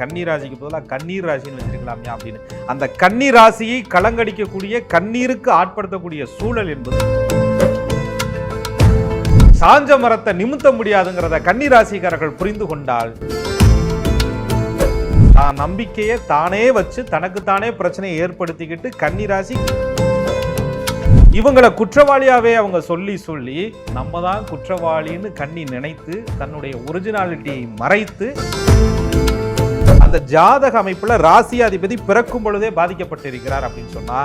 கன்னி ராசிக்கு பதிலாக கண்ணீர் ராசின்னு வச்சிருக்கலாமே அப்படின்னு அந்த கன்னி ராசியை கலங்கடிக்கக்கூடிய கண்ணீருக்கு ஆட்படுத்தக்கூடிய சூழல் என்பது சாஞ்ச மரத்தை நிமித்த முடியாதுங்கிறத கன்னி ராசிக்காரர்கள் புரிந்து கொண்டால் தான் நம்பிக்கையை தானே வச்சு தனக்குத்தானே பிரச்சனையை ஏற்படுத்திக்கிட்டு கன்னி ராசி இவங்களை குற்றவாளியாவே அவங்க சொல்லி நம்ம தான் குற்றவாளின்னு கன்னி நினைத்து தன்னுடைய ஒரிஜினாலிட்டியை மறைத்து அந்த ஜாதக அமைப்புல ராசியாதிபதி பிறக்கும் பொழுதே பாதிக்கப்பட்டிருக்கிறார் அப்படின்னு சொன்னா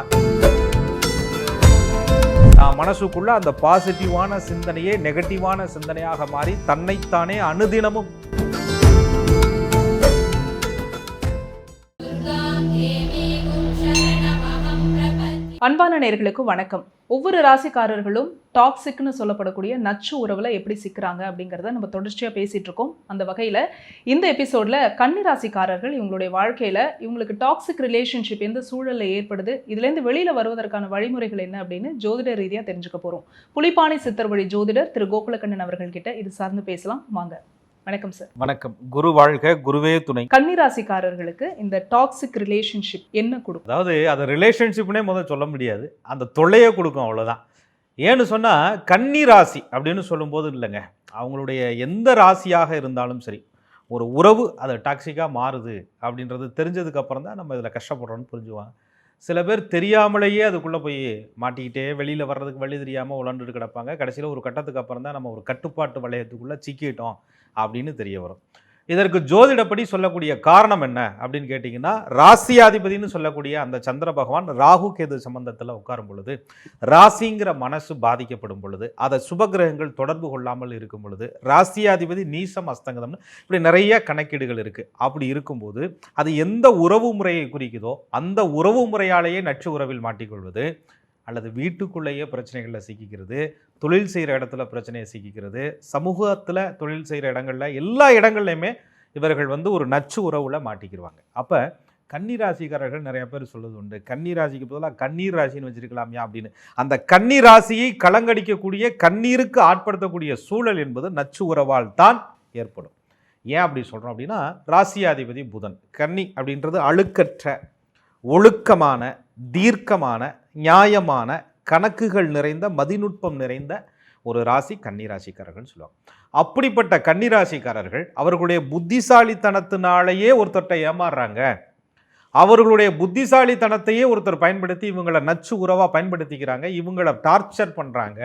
மனசுக்குள்ள அந்த பாசிட்டிவான சிந்தனையே நெகட்டிவான சிந்தனையாக மாறி தன்னைத்தானே அனுதினமும் அன்பான நேயர்களுக்கு வணக்கம். ஒவ்வொரு ராசிக்காரர்களும் டாக்ஸிக்னு சொல்லப்படக்கூடிய நச்சு உறவுல எப்படி சிக்கிறாங்க அப்படிங்கிறத நம்ம தொடர்ச்சியாக பேசிட்டு இருக்கோம். அந்த வகையில் இந்த எபிசோட்ல கன்னி ராசிக்காரர்கள் இவங்களுடைய வாழ்க்கையில இவங்களுக்கு டாக்ஸிக் ரிலேஷன்ஷிப் எந்த சூழலில் ஏற்படுது, இதுலேருந்து வெளியில வருவதற்கான வழிமுறைகள் என்ன அப்படின்னு ஜோதிட ரீதியாக தெரிஞ்சுக்க போறோம். புலிப்பாணி சித்தர் வழி ஜோதிடர் திரு கோகுலக்கண்ணன் அவர்கள் கிட்ட இது சார்ந்து பேசலாம். வாங்க. வணக்கம் சார். வணக்கம். குரு வாழ்க, குருவே துணை. கன்னி ராசிக்காரர்களுக்கு இந்த டாக்ஸிக் ரிலேஷன்ஷிப் என்ன கொடுக்கும்? அதாவது அது ரிலேஷன்ஷிப்னே முதல்ல சொல்ல முடியாது, அந்த தொல்லையை கொடுக்கும், அவ்வளோதான். ஏன்னு சொன்னால் கன்னி ராசி அப்படின்னு சொல்லும்போது இல்லைங்க, அவங்களுடைய எந்த ராசியாக இருந்தாலும் சரி ஒரு உறவு அது டாக்ஸிக்காக மாறுது அப்படின்றது தெரிஞ்சதுக்கு அப்புறம் தான் நம்ம இதில் கஷ்டப்படுறோன்னு புரிஞ்சுவாங்க. சில பேர் தெரியாமலேயே அதுக்குள்ளே போய் மாட்டிக்கிட்டே வெளியில் வர்றதுக்கு வழி தெரியாமல் உழண்டுட்டு கிடப்பாங்க. கடைசியில் ஒரு கட்டத்துக்கு அப்புறம் தான் நம்ம ஒரு கட்டுப்பாட்டு வளையத்துக்குள்ளே சிக்கிட்டோம் அப்படின்னு தெரிய வரும். இதற்கு ஜோதிடப்படி சொல்லக்கூடிய காரணம் என்ன அப்படின்னு கேட்டிங்கன்னா, ராசியாதிபதினு சொல்லக்கூடிய அந்த சந்திர பகவான் ராகு கேது சம்பந்தத்தில் உட்காரும் பொழுது, ராசிங்கிற மனசு பாதிக்கப்படும் பொழுது, அதை சுபகிரகங்கள் தொடர்பு கொள்ளாமல் இருக்கும் பொழுது, ராசியாதிபதி நீசம் அஸ்தங்கதம்னு இப்படி நிறைய கணக்கீடுகள் இருக்குது. அப்படி இருக்கும்போது அது எந்த உறவு முறையை குறிக்குதோ அந்த உறவு முறையாலேயே நட்சு உறவில் மாட்டிக்கொள்வது, அல்லது வீட்டுக்குள்ளேயே பிரச்சனைகளில் சிக்கிக்கிறது, தொழில் செய்கிற இடத்துல பிரச்சனையை சிக்கிக்கிறது, சமூகத்தில் தொழில் செய்கிற இடங்களில் எல்லா இடங்கள்லையுமே இவர்கள் ஒரு நச்சு உறவில் மாட்டிக்கிடுவாங்க. அப்போ கன்னி ராசிக்காரர்கள் நிறைய பேர் சொல்லுது உண்டு, கன்னி ராசிக்கு பதிலாக கண்ணீர் ராசின்னு வச்சிருக்கலாமியா அப்படின்னு. அந்த கன்னி ராசியை கலங்கடிக்கக்கூடிய கண்ணீருக்கு ஆட்படுத்தக்கூடிய சூழல் என்பது நச்சு உறவால் தான் ஏற்படும். ஏன் அப்படி சொல்கிறோம் அப்படின்னா, ராசியாதிபதி புதன். கன்னி அப்படின்றது அழுக்கற்ற, ஒழுக்கமான, தீர்க்கமான, நியாயமான, கணக்குகள் நிறைந்த, மதிநுட்பம் நிறைந்த ஒரு ராசி கன்னி ராசிக்காரர்கள் சொல்லுவாங்க. அப்படிப்பட்ட கன்னி ராசிக்காரர்கள் அவர்களுடைய புத்திசாலித்தனத்தினாலேயே ஒருத்தர்கிட்ட ஏமாறுறாங்க. அவர்களுடைய புத்திசாலித்தனத்தையே ஒருத்தர் பயன்படுத்தி இவங்களை நச்சு உறவாக பயன்படுத்திக்கிறாங்க, இவங்களை டார்ச்சர் பண்ணுறாங்க.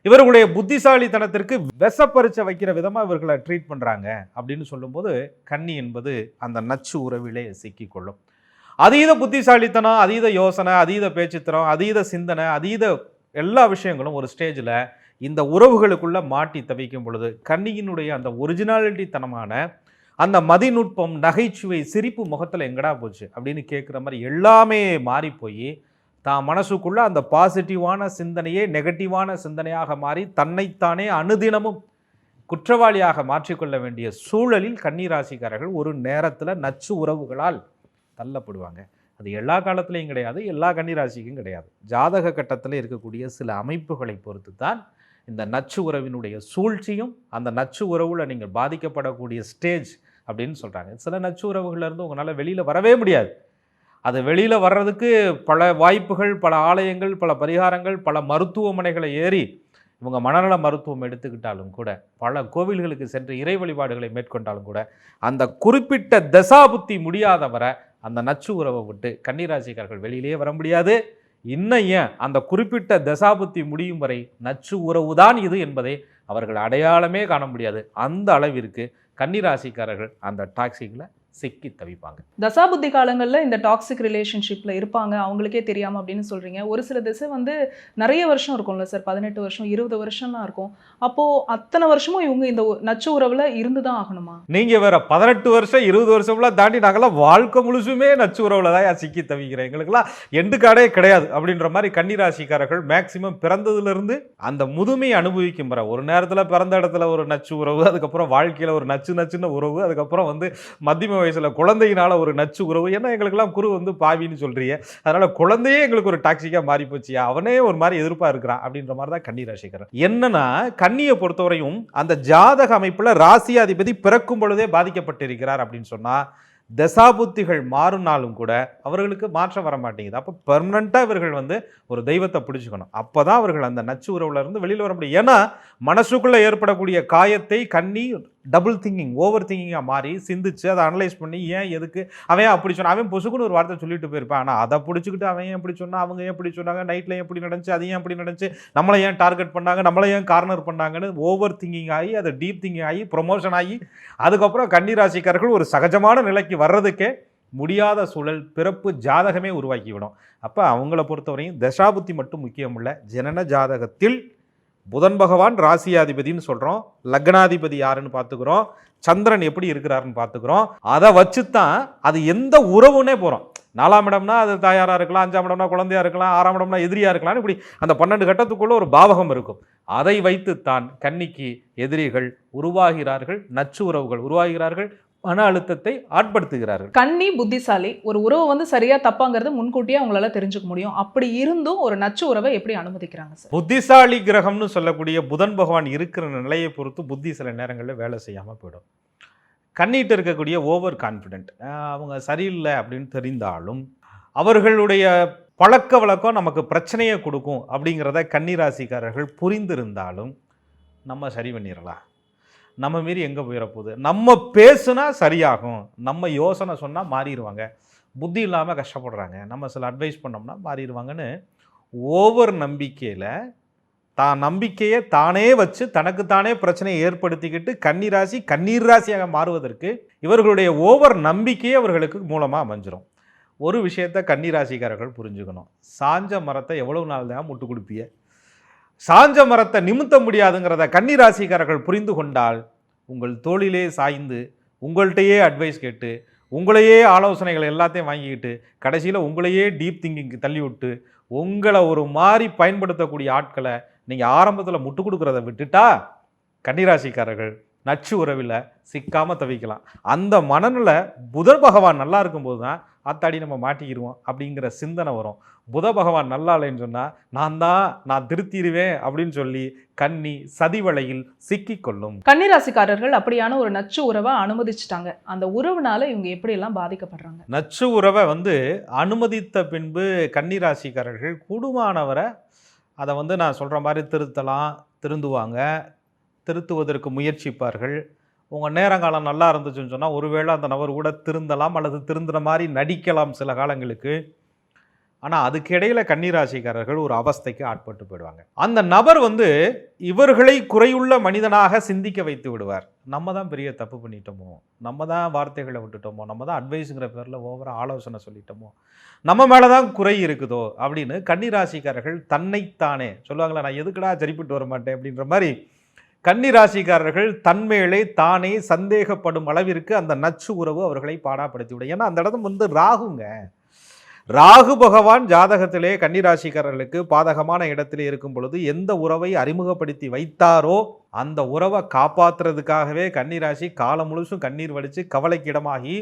இவர்களுடைய புத்திசாலித்தனத்திற்கு விஷப்பரிச்சை வைக்கிற விதமாக இவர்களை ட்ரீட் பண்ணுறாங்க அப்படின்னு சொல்லும்போது கன்னி என்பது அந்த நச்சு உறவிலே சிக்கிக்கொள்ளும். அதீத புத்திசாலித்தனம், அதீத யோசனை, அதீத பேச்சுத்திறம், அதீத சிந்தனை, அதீத எல்லா விஷயங்களும் ஒரு ஸ்டேஜில் இந்த உறவுகளுக்குள்ளே மாட்டி தவிக்கும் பொழுது கன்னியினுடைய அந்த ஒரிஜினாலிட்டி தனமான அந்த மதிநுட்பம், நகைச்சுவை, சிரிப்பு முகத்தில் எங்கடா போச்சு அப்படின்னு கேட்குற மாதிரி எல்லாமே மாறி போய் தான் மனசுக்குள்ளே அந்த பாசிட்டிவான சிந்தனையே நெகட்டிவான சிந்தனையாக மாறி தன்னைத்தானே அனுதினமும் குற்றவாளியாக மாற்றிக்கொள்ள வேண்டிய சூழலில் கன்னி ராசிக்காரர்கள் ஒரு நேரத்தில் நச்சு உறவுகளால் தள்ளப்படுவாங்க. அது எல்லா காலத்திலையும் கிடையாது, எல்லா கன்னிராசிக்கும் கிடையாது. ஜாதக கட்டத்தில் இருக்கக்கூடிய சில அமைப்புகளை பொறுத்து தான் இந்த நச்சு உறவினுடைய சூழ்ச்சியும் அந்த நச்சு உறவுல நீங்கள் பாதிக்கப்படக்கூடிய ஸ்டேஜ் அப்படின்னு சொல்கிறாங்க. சில நச்சு உறவுகள்லேருந்து உங்களால் வெளியில் வரவே முடியாது. அது வெளியில் வர்றதுக்கு பல வாய்ப்புகள், பல ஆலயங்கள், பல பரிகாரங்கள், பல மருத்துவமனைகளை ஏறி இவங்க மனநல மருத்துவம் எடுத்துக்கிட்டாலும் கூட, பல கோவில்களுக்கு சென்று இறை வழிபாடுகளை மேற்கொண்டாலும் கூட, அந்த குறிப்பிட்ட தசாபுத்தி முடியாதவரை அந்த நச்சு உறவை விட்டு கன்னிராசிக்காரர்கள் வெளியிலேயே வர முடியாது. இன்னும் ஏன் அந்த குறிப்பிட்ட தசாபுத்தி முடியும் வரை நச்சு உறவு தான் இது என்பதை அவர்கள் அடையாளமே காண முடியாது. அந்த அளவிற்கு கன்னிராசிக்காரர்கள் அந்த டாக்ஸிக்கில் சிக்கி தவிப்பாங்க. தசாபுத்தி காலங்களில் இந்த டாக்ஸிக் ரிலேஷன்ஷிப்பில் இருப்பாங்க, அவங்களுக்கே தெரியாமல் அப்படின்னு சொல்கிறீங்க. ஒரு சில திசை நிறைய வருஷம் இருக்கும்ல சார், 18 வருஷம் 20 வருஷம்லாம் இருக்கும். அப்போது அத்தனை வருஷமும் இவங்க இந்த நச்சு உறவில் இருந்து தான் ஆகணுமா? நீங்கள் வேற 18 வருஷம் 20 வருஷம்லாம் தாண்டி நாங்களாம் வாழ்க்கை முழுசுமே நச்சு உறவில் தான் சிக்கி தவிக்கிறேன், எங்களுக்கெல்லாம் எண்டு காடே கிடையாது அப்படின்ற மாதிரி கன்னிராசிக்காரர்கள் மேக்சிமம் பிறந்ததுலேருந்து அந்த முதுமையை அனுபவிக்கும் வர ஒரு நேரத்தில் பிறந்த இடத்துல ஒரு நச்சு உறவு, அதுக்கப்புறம் வாழ்க்கையில் ஒரு நச்சுன்னு உறவு, அதுக்கப்புறம் மத்தியம வயசுல குழந்தையினால ஒரு நச்சு உறவு. ஏன்னா எங்களுக்கெல்லாம் குரு பாவின்னு சொல்றீங்க, அதனால குழந்தையே எங்களுக்கு ஒரு டாக்ஸிக்கா மாறி போச்சியா, அவனே ஒரு மாதிரி எதிர்ப்பா இருக்கிறான் அப்படின்ற மாதிரி தான் கன்னி ராசிக்காரர். என்னன்னா கன்னியை பொறுத்தவரையும் அந்த ஜாதக அமைப்புல ராசியாதிபதி பிறக்கும் பொழுதே பாதிக்கப்பட்டிருக்கிறார் அப்படின்னு சொன்னா தசாபுத்திகள் மாறினாலும் கூட அவர்களுக்கு மாற்றம் வர மாட்டேங்குது. அப்போ பெர்மனண்ட்டாக இவர்கள் ஒரு தெய்வத்தை பிடிச்சிக்கணும். அப்போ தான் அவர்கள் அந்த நச்சு உறவுல இருந்து வெளியில் வர முடியும். ஏன்னா மனசுக்குள்ளே ஏற்படக்கூடிய காயத்தை கண்ணி டபுள் திங்கிங், ஓவர் திங்கிங்காக மாறி சிந்திச்சு அதை அனலைஸ் பண்ணி ஏன் எதுக்கு அவன் அப்படி சொன்னான், அவன் பொசுக்குன்னு ஒரு வார்த்தை சொல்லிட்டு போயிருப்பான். ஆனால் அதை பிடிச்சிக்கிட்டு அவன் ஏன் எப்படி சொன்னா, அவங்க ஏன் எப்படி சொன்னாங்க, நைட்டில் ஏன் எப்படி நடந்துச்சு, அது ஏன் எப்படி நடந்துச்சு, நம்மளை ஏன் டார்கெட் பண்ணாங்க, நம்மளை ஏன் கார்னர் பண்ணாங்கன்னு ஓவர் திங்கிங் ஆகி அதை டீப் திங்கிங் ஆகி ப்ரொமோஷன் ஆகி அதுக்கப்புறம் கன்னிராசிக்காரர்கள் ஒரு சகஜமான நிலைக்கு வர்றதுக்கே முடியாத சூழல் பிறப்பு ஜாதகமே உருவாக்கிவிடும். அப்போ அவங்கள பொறுத்தவரையும் தசாபுத்தி மட்டும் முக்கியம் இல்லை. ஜனன ஜாதகத்தில் புதன் பகவான் ராசியாதிபதினு சொல்கிறோம், லக்னாதிபதி யாருன்னு பார்த்துக்கிறோம், சந்திரன் எப்படி இருக்கிறாருன்னு பார்த்துக்கிறோம். அதை வச்சு தான் அது எந்த உறவுன்னே போகிறோம். 4ஆம் இடம்னா அது தாயாராக இருக்கலாம், 5ஆம் இடம்னா குழந்தையாக இருக்கலாம், 6ஆம் இடம்னா எதிரியாக இருக்கலாம். இப்படி அந்த 12 கட்டத்துக்குள்ள ஒரு பாவகம் இருக்கும். அதை வைத்துத்தான் கன்னிக்கு எதிரிகள் உருவாகிறார்கள், நச்சு உறவுகள் உருவாகிறார்கள், மன அழுத்தத்தை ஆட்படுத்துகிறார்கள். கன்னி புத்திசாலி, ஒரு உறவு சரியா தப்பாங்கிறது முன்கூட்டியே அவங்களால தெரிஞ்சுக்க முடியும். அப்படி இருந்தும் ஒரு நச்சு உறவை எப்படி அனுமதிக்கிறாங்க சார்? புத்திசாலி கிரகம்னு சொல்லக்கூடிய புதன் பகவான் இருக்கிற நிலையை பொறுத்து புத்தி சில நேரங்களில் வேலை செய்யாமல் போயிடும். கன்னிட்டு இருக்கக்கூடிய ஓவர் கான்ஃபிடென்ட், அவங்க சரியில்லை அப்படின்னு தெரிந்தாலும் அவர்களுடைய பழக்க வழக்கம் நமக்கு பிரச்சனையை கொடுக்கும் அப்படிங்கிறத கன்னிராசிக்காரர்கள் புரிந்திருந்தாலும் நம்ம சரி பண்ணிடலாம், நம்ம மீறி எங்கே போயிடப்போகுது, நம்ம பேசுனா சரியாகும், நம்ம யோசனை சொன்னால் மாறிடுவாங்க, புத்தி இல்லாமல் கஷ்டப்படுறாங்க, நம்ம சில அட்வைஸ் பண்ணோம்னா மாறிடுவாங்கன்னு ஓவர் நம்பிக்கையில் தான் நம்பிக்கையை தானே வச்சு தனக்குத்தானே பிரச்சனையை ஏற்படுத்திக்கிட்டு கன்னிராசி கண்ணீர் ராசியாக மாறுவதற்கு இவர்களுடைய ஓவர் நம்பிக்கையே அவர்களுக்கு மூலமாக அமைஞ்சிரும். ஒரு விஷயத்தை கன்னிராசிக்காரர்கள் புரிஞ்சுக்கணும், சாஞ்ச மரத்தை எவ்வளவு நாள் தான் முட்டு கொடுப்பிய, சாஞ்ச மரத்தை நிமித்த முடியாதுங்கிறத கன்னிராசிக்காரர்கள் புரிந்து கொண்டால் உங்கள் தோளிலே சாய்ந்து உங்கள்கிட்டையே அட்வைஸ் கேட்டு உங்களையே ஆலோசனைகள் எல்லாத்தையும் வாங்கிக்கிட்டு கடைசியில் உங்களையே டீப் திங்கிங்க்கு தள்ளி விட்டு உங்களை ஒரு மாதிரி பயன்படுத்தக்கூடிய ஆட்களை நீங்கள் ஆரம்பத்தில் முட்டு கொடுக்குறத விட்டுட்டா கன்னிராசிக்காரர்கள் நச்சு உறவில் சிக்காமல் தவிக்கலாம். அந்த மனநிலை புதன் பகவான் நல்லா இருக்கும்போது தான் அத்தாடி நம்ம மாட்டிக்கிடுவோம் அப்படிங்கிற சிந்தனை வரும். புத பகவான் நல்லா இல்லைன்னு சொன்னால் நான் திருத்திடுவேன் அப்படின்னு சொல்லி கன்னி சதிவலையில் சிக்கிக்கொள்ளும். கன்னிராசிக்காரர்கள் அப்படியான ஒரு நச்சு உறவை அனுமதிச்சுட்டாங்க, அந்த உறவுனால இவங்க எப்படியெல்லாம் பாதிக்கப்படுறாங்க? நச்சு உறவை அனுமதித்த பின்பு கன்னிராசிக்காரர்கள் கூடுமானவரை அதை நான் சொல்கிற மாதிரி திருந்துவாங்க, திருத்துவதற்கு முயற்சிப்பார்கள். உங்கள் நேரங்காலம் நல்லா இருந்துச்சுன்னு சொன்னால் ஒருவேளை அந்த நபர் கூட திருந்தலாம் அல்லது திருந்துற மாதிரி நடிக்கலாம் சில காலங்களுக்கு. ஆனால் அதுக்கு இடையில கன்னிராசிக்காரர்கள் ஒரு அவஸ்தைக்கு ஆட்பட்டு போயிடுவாங்க. அந்த நபர் இவர்களை குறையுள்ள மனிதனாக சிந்திக்க வைத்து விடுவார். நம்ம தான் பெரிய தப்பு பண்ணிட்டோமோ, நம்ம தான் வார்த்தைகளை விட்டுட்டோமோ, நம்ம தான் அட்வைஸுங்கிற பேரில் ஓவராக ஆலோசனை சொல்லிட்டோமோ, நம்ம மேலே தான் குறை இருக்குதோ அப்படின்னு கன்னிராசிக்காரர்கள் தன்னைத்தானே சொல்லுவாங்களா, நான் எதுக்குடா சரிப்பட்டு வர மாட்டேன் அப்படின்ற மாதிரி கன்னிராசிக்காரர்கள் தன்மேலே தானே சந்தேகப்படும் அளவிற்கு அந்த நச்சு உறவு அவர்களை பாடாப்படுத்தி விடும். ஏன்னா அந்த இடம் ராகுங்க, ராகு பகவான் ஜாதகத்திலே கன்னிராசிக்காரர்களுக்கு பாதகமான இடத்திலே இருக்கும் பொழுது எந்த உறவை அறிமுகப்படுத்தி வைத்தாரோ அந்த உறவை காப்பாற்றுறதுக்காகவே கன்னிராசி காலம் முழுசும் கண்ணீர் வடித்து கவலைக்கு இடமாகி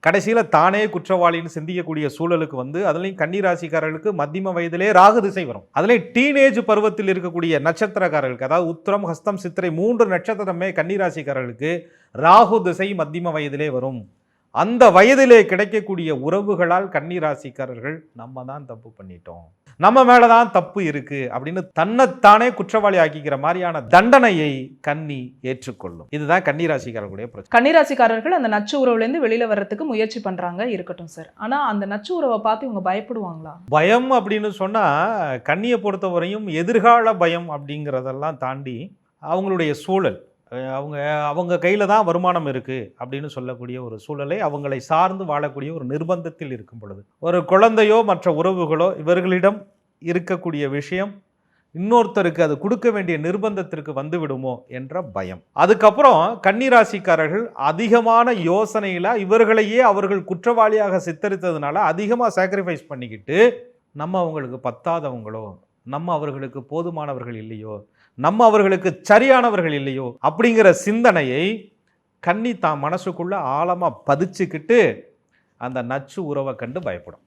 கடைசியில் தானே குற்றவாளின்னு சிந்திக்கக்கூடிய சூழலுக்கு அதுலேயும் கன்னிராசிக்காரர்களுக்கு மத்தியம வயதிலே ராகு திசை வரும். அதுலேயும் டீனேஜ் பருவத்தில் இருக்கக்கூடிய நட்சத்திரக்காரர்களுக்கு, அதாவது உத்திரம் ஹஸ்தம் சித்திரை 3 நட்சத்திரமே கன்னிராசிக்காரர்களுக்கு ராகு திசை மத்தியம வயதிலே வரும். அந்த வயதிலே கிடைக்கக்கூடிய உறவுகளால் கன்னிராசிக்காரர்கள் நம்ம தான் தப்பு பண்ணிட்டோம், நம்ம மேலதான் தப்பு இருக்கு அப்படின்னு தன்னைத்தானே குற்றவாளி ஆக்கிக்கிற மாதிரியான தண்டனையை கன்னி ஏற்றுக்கொள்ளும். இதுதான் கன்னிராசிக்காரர்களுடைய பிரச்சனை. கன்னிராசிக்காரர்கள் அந்த நச்சு உறவுலேருந்து வெளியில வர்றதுக்கு முயற்சி பண்றாங்க, இருக்கட்டும் சார். ஆனா அந்த நச்சு உறவை பார்த்து இவங்க பயப்படுவாங்களா? பயம் அப்படின்னு சொன்னா கன்னியை பொறுத்தவரையும் எதிர்கால பயம் அப்படிங்கிறதெல்லாம் தாண்டி அவங்களுடைய சூழல், அவங்க கையில் தான் வருமானம் இருக்குது அப்படின்னு சொல்லக்கூடிய ஒரு சூழலை அவங்களை சார்ந்து வாழக்கூடிய ஒரு நிர்பந்தத்தில் இருக்கும் பொழுது ஒரு குழந்தையோ மற்ற உறவுகளோ இவர்களிடம் இருக்கக்கூடிய விஷயம் இன்னொருத்தருக்கு அது கொடுக்க வேண்டிய நிர்பந்தத்திற்கு வந்து விடுமோ என்ற பயம். அதுக்கப்புறம் கன்னிராசிக்காரர்கள் அதிகமான யோசனையில் இவர்களையே அவர்கள் குற்றவாளியாக சித்தரித்ததுனால அதிகமாக சாக்ரிஃபைஸ் பண்ணிக்கிட்டு நம்ம அவங்களுக்கு பத்தாதவங்களோ, நம்ம அவர்களுக்கு போதுமானவர்கள் இல்லையோ, நம்ம அவர்களுக்கு சரியானவர்கள் இல்லையோ அப்படிங்கிற சிந்தனையை கன்னி தான் மனசுக்குள்ள ஆழமாக பதிச்சுக்கிட்டு அந்த நச்சு உறவை கண்டு பயப்படும்.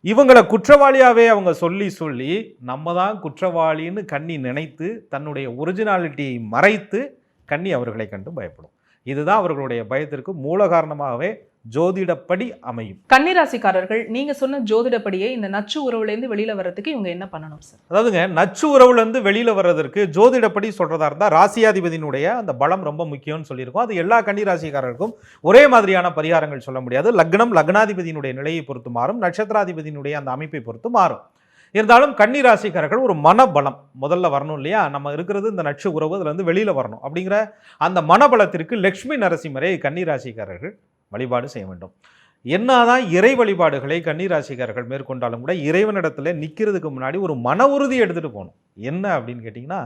இவங்களை குற்றவாளியாகவே அவங்க சொல்லி நம்ம தான் குற்றவாளின்னு கன்னி நினைத்து தன்னுடைய ஒரிஜினாலிட்டியை மறைத்து கன்னி அவர்களை கண்டு பயப்படும். இதுதான் அவர்களுடைய பயத்திற்கு மூல காரணமாகவே ஜோதிடப்படி அமையும். கன்னிராசிக்காரர்கள் நீங்க சொன்ன ஜோதிடப்படியே இந்த நச்சு உறவுல இருந்து வெளியில வர்றதுக்கு இவங்க என்ன பண்ணணும் சார்? அதாவதுங்க, நச்சு உறவுல இருந்து வெளியில வர்றதற்கு ஜோதிடப்படி சொல்றதா இருந்தா ராசியாதிபதியினுடைய அந்த பலம் ரொம்ப முக்கியம்னு சொல்லியிருக்கோம். அது எல்லா கன்னிராசிக்காரர்களுக்கும் ஒரே மாதிரியான பரிகாரங்கள் சொல்ல முடியாது. லக்னம் லக்னாதிபதியினுடைய நிலையை பொறுத்து மாறும், நட்சத்திராதிபதியினுடைய அந்த அமைப்பை பொறுத்து மாறும். இருந்தாலும் கன்னிராசிக்காரர்கள் ஒரு மனபலம் முதல்ல வரணும் இல்லையா? நம்ம இருக்கிறது இந்த நட்சு உறவு, அதுல இருந்து வெளியில வரணும் அப்படிங்கிற அந்த மனபலத்திற்கு லட்சுமி நரசிம்மரை கன்னிராசிக்காரர்கள் வழிபாடு செய்ய வேண்டும். என்னதான் இறை வழிபாடுகளை கன்னிராசிக்காரர்கள் மேற்கொண்டாலும் கூட இறைவனிடத்துல நிற்கிறதுக்கு முன்னாடி ஒரு மன உறுதி எடுத்துட்டு போகணும். என்ன அப்படின்னு கேட்டிங்கன்னா,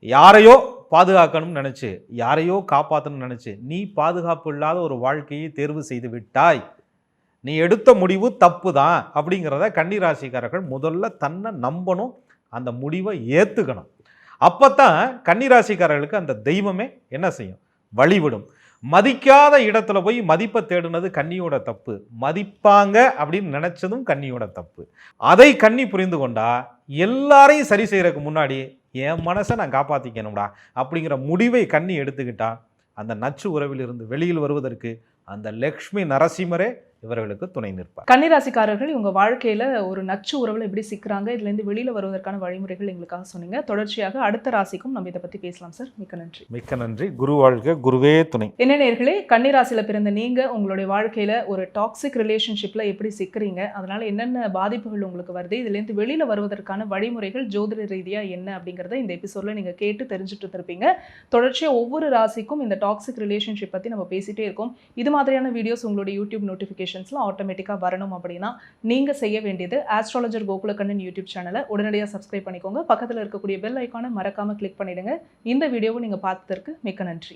யாரையோ பாதுகாக்கணும்னு நினைச்சு, யாரையோ காப்பாற்றணும்னு நினைச்சு நீ பாதுகாப்பு இல்லாத ஒரு வாழ்க்கையை தேர்வு செய்து விட்டாய், நீ எடுத்த முடிவு தப்பு தான் அப்படிங்கிறத கன்னிராசிக்காரர்கள் முதல்ல தன்னை நம்பணும், அந்த முடிவை ஏற்றுக்கணும். அப்போத்தான் கன்னிராசிக்காரர்களுக்கு அந்த தெய்வமே என்ன செய்யும்? வழிவிடும். மதிக்காத இடத்துல போய் மதிப்பை தேடுனது கன்னியோட தப்பு, மதிப்பாங்க அப்படின்னு நினைச்சதும் கன்னியோட தப்பு. அதை கன்னி புரிந்து கொண்டா எல்லாரையும் சரி செய்யறதுக்கு முன்னாடி என் மனசை நான் காப்பாற்றிக்கணும்டா அப்படிங்கிற முடிவை கன்னி எடுத்துக்கிட்டா அந்த நச்சு உறவில் இருந்து வெளியில் வருவதற்கு அந்த லக்ஷ்மி நரசிம்மரே இவர்களுக்கு துணை நிற்பார். கன்னிராசிக்காரர்கள் இவங்க வாழ்க்கையில ஒரு நச்சு உறவுல எப்படி சிக்கிறாங்க, இதுல இருந்து வெளியில வருவதற்கான வழிமுறைகள் எங்களுக்காக சொன்னீங்க. தொடர்ச்சியாக அடுத்த ராசிக்கும் நம்ம இதை பத்தி பேசலாம் சார். மிக்க நன்றி. மிக்க நன்றி. குரு வாழ்க, குருவே துணை. என்ன நேயர்களே, கன்னிராசியில பிறந்த நீங்க உங்களுடைய வாழ்க்கையில ஒரு டாக்ஸிக் ரிலேஷன்ஷிப்ல எப்படி சிக்கிறீங்க, அதனால என்னென்ன பாதிப்புகள் உங்களுக்கு வருது, இதுல இருந்து வெளியில வருவதற்கான வழிமுறைகள் ஜோதிட ரீதியா என்ன அப்படிங்கறத இந்த எபிசோட்ல நீங்க கேட்டு தெரிஞ்சுட்டு இருந்திருப்பீங்க. தொடர்ச்சியா ஒவ்வொரு ராசிக்கும் இந்த டாக்ஸிக் ரிலேஷன்ஷிப் பத்தி நம்ம பேசிட்டே இருக்கோம். இது மாதிரியான வீடியோஸ் உங்களுடைய யூடியூப் நோட்டிஃபிகேஷன்ஸ்ல ஆட்டோமேட்டிக்கா வரணும் அப்படின்னா நீங்க செய்ய வேண்டியது ஆஸ்ட்ராலஜர் கோகுலக்கண்ணன் யூடியூப் சேனலை உடனடியாக சப்ஸ்கிரைப் பண்ணிக்கோங்க. பக்கத்துல இருக்கக்கூடிய பெல் ஐகானை மறக்காம கிளிக் பண்ணிடுங்க. இந்த வீடியோவை நீங்க பார்த்ததற்கு மிக்க நன்றி.